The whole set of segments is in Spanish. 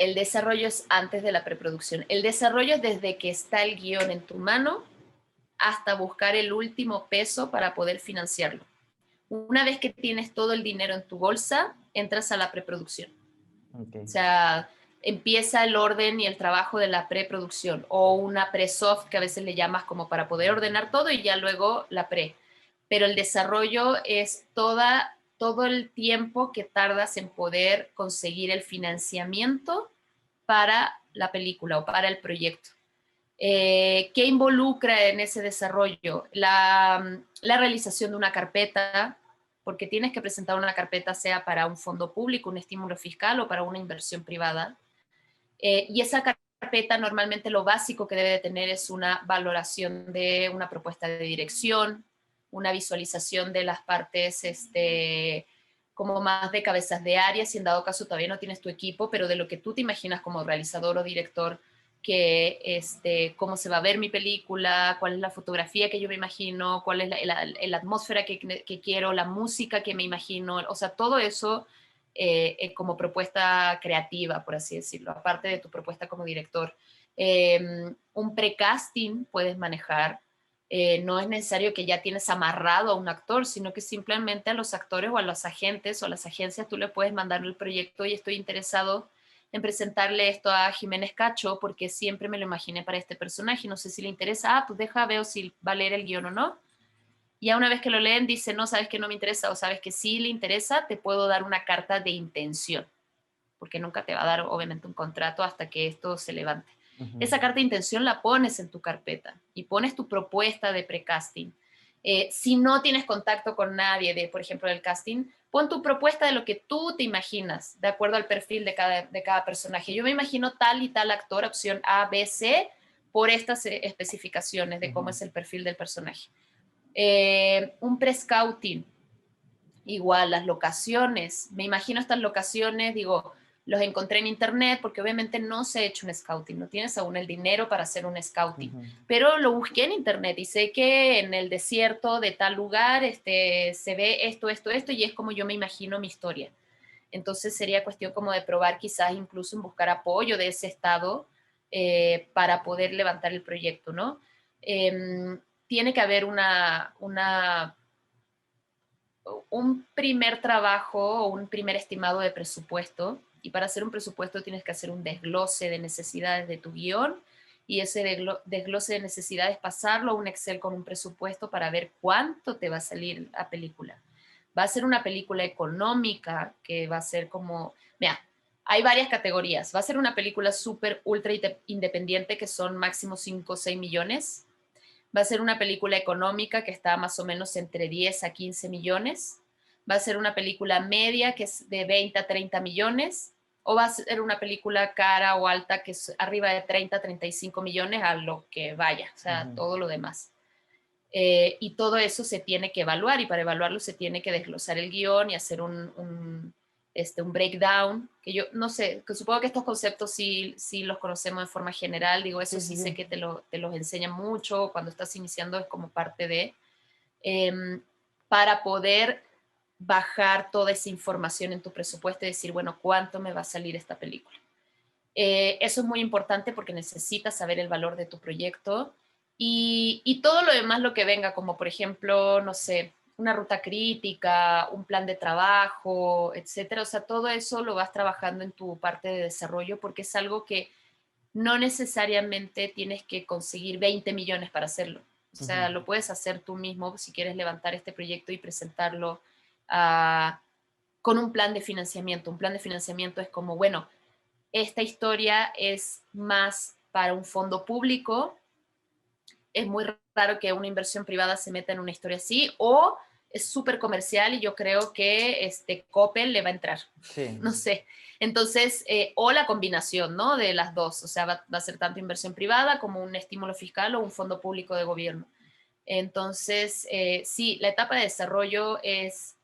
El desarrollo es antes de la preproducción. El desarrollo es desde que está el guión en tu mano hasta buscar el último peso para poder financiarlo. Una vez que tienes todo el dinero en tu bolsa, entras a la preproducción. Okay. O sea, empieza el orden y el trabajo de la preproducción o una pre-soft que a veces le llamas como para poder ordenar todo y ya luego la pre. Pero el desarrollo es todo el tiempo que tardas en poder conseguir el financiamiento para la película o para el proyecto. ¿Qué involucra en ese desarrollo? La realización de una carpeta, porque tienes que presentar una carpeta sea para un fondo público, un estímulo fiscal o para una inversión privada. Y esa carpeta normalmente lo básico que debe de tener es una valoración de una propuesta de dirección, una visualización de las partes como más de cabezas de área, si en dado caso todavía no tienes tu equipo, pero de lo que tú te imaginas como realizador o director, que cómo se va a ver mi película, cuál es la fotografía que yo me imagino, cuál es la atmósfera que quiero, la música que me imagino, o sea, todo eso como propuesta creativa, por así decirlo, aparte de tu propuesta como director. Un precasting puedes manejar. No es necesario que ya tienes amarrado a un actor, sino que simplemente a los actores o a los agentes o a las agencias tú le puedes mandar el proyecto y estoy interesado en presentarle esto a Jiménez Cacho porque siempre me lo imaginé para este personaje, no sé si le interesa, pues deja, veo si va a leer el guión o no. Y ya una vez que lo leen, dice, no, sabes que no me interesa o sabes que sí le interesa, te puedo dar una carta de intención, porque nunca te va a dar obviamente un contrato hasta que esto se levante. Esa carta de intención la pones en tu carpeta y pones tu propuesta de precasting. Si no tienes contacto con nadie, por ejemplo, del casting, pon tu propuesta de lo que tú te imaginas, de acuerdo al perfil de cada personaje. Yo me imagino tal y tal actor, opción A, B, C, por estas especificaciones de cómo es el perfil del personaje. Un pre-scouting, igual las locaciones, me imagino estas locaciones, digo, los encontré en internet porque obviamente no se ha hecho un scouting, no tienes aún el dinero para hacer un scouting, pero lo busqué en internet y sé que en el desierto de tal lugar se ve esto y es como yo me imagino mi historia. Entonces sería cuestión como de probar quizás incluso en buscar apoyo de ese estado para poder levantar el proyecto, ¿no? Tiene que haber un primer trabajo o un primer estimado de presupuesto, y para hacer un presupuesto tienes que hacer un desglose de necesidades de tu guión, y ese desglose de necesidades pasarlo a un Excel con un presupuesto para ver cuánto te va a salir la película. Va a ser una película económica que va a ser como, mira, hay varias categorías. Va a ser una película súper, ultra independiente que son máximo 5 o 6 millones. Va a ser una película económica que está más o menos entre 10 a 15 millones. Va a ser una película media que es de 20 a 30 millones. O va a ser una película cara o alta que es arriba de 30 a 35 millones a lo que vaya, o sea, todo lo demás. Y todo eso se tiene que evaluar y para evaluarlo se tiene que desglosar el guión y hacer un breakdown, que yo no sé, que supongo que estos conceptos sí los conocemos de forma general, digo, eso sí sé que te los enseñan mucho, cuando estás iniciando es como parte de, para poder bajar toda esa información en tu presupuesto y decir, bueno, ¿cuánto me va a salir esta película? Eso es muy importante porque necesitas saber el valor de tu proyecto y todo lo demás, lo que venga, como por ejemplo, no sé, una ruta crítica, un plan de trabajo, etcétera. O sea, todo eso lo vas trabajando en tu parte de desarrollo porque es algo que no necesariamente tienes que conseguir 20 millones para hacerlo. O sea, lo puedes hacer tú mismo si quieres levantar este proyecto y presentarlo con un plan de financiamiento. Un plan de financiamiento es como, bueno, esta historia es más para un fondo público. Es muy raro que una inversión privada se meta en una historia así, o es súper comercial y yo creo que Coppel le va a entrar. Sí. No sé. Entonces, o la combinación, ¿no? De las dos. O sea, va a ser tanto inversión privada como un estímulo fiscal o un fondo público de gobierno. Entonces, sí, la etapa de desarrollo es,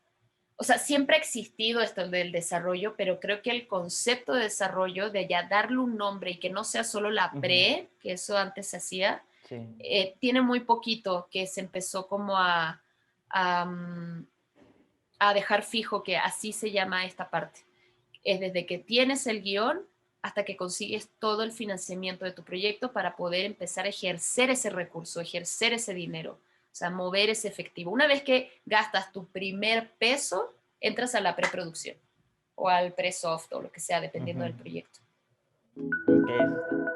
o sea, siempre ha existido esto del desarrollo, pero creo que el concepto de desarrollo, de ya darle un nombre y que no sea solo la pre, que eso antes se hacía, Sí. tiene muy poquito que se empezó como a, a dejar fijo que así se llama esta parte. Es desde que tienes el guión hasta que consigues todo el financiamiento de tu proyecto para poder empezar a ejercer ese recurso, ejercer ese dinero, o sea, mover ese efectivo. Una vez que gastas tu primer peso, entras a la preproducción o al pre-soft o lo que sea, dependiendo del Ujú. proyecto. Ok, eso está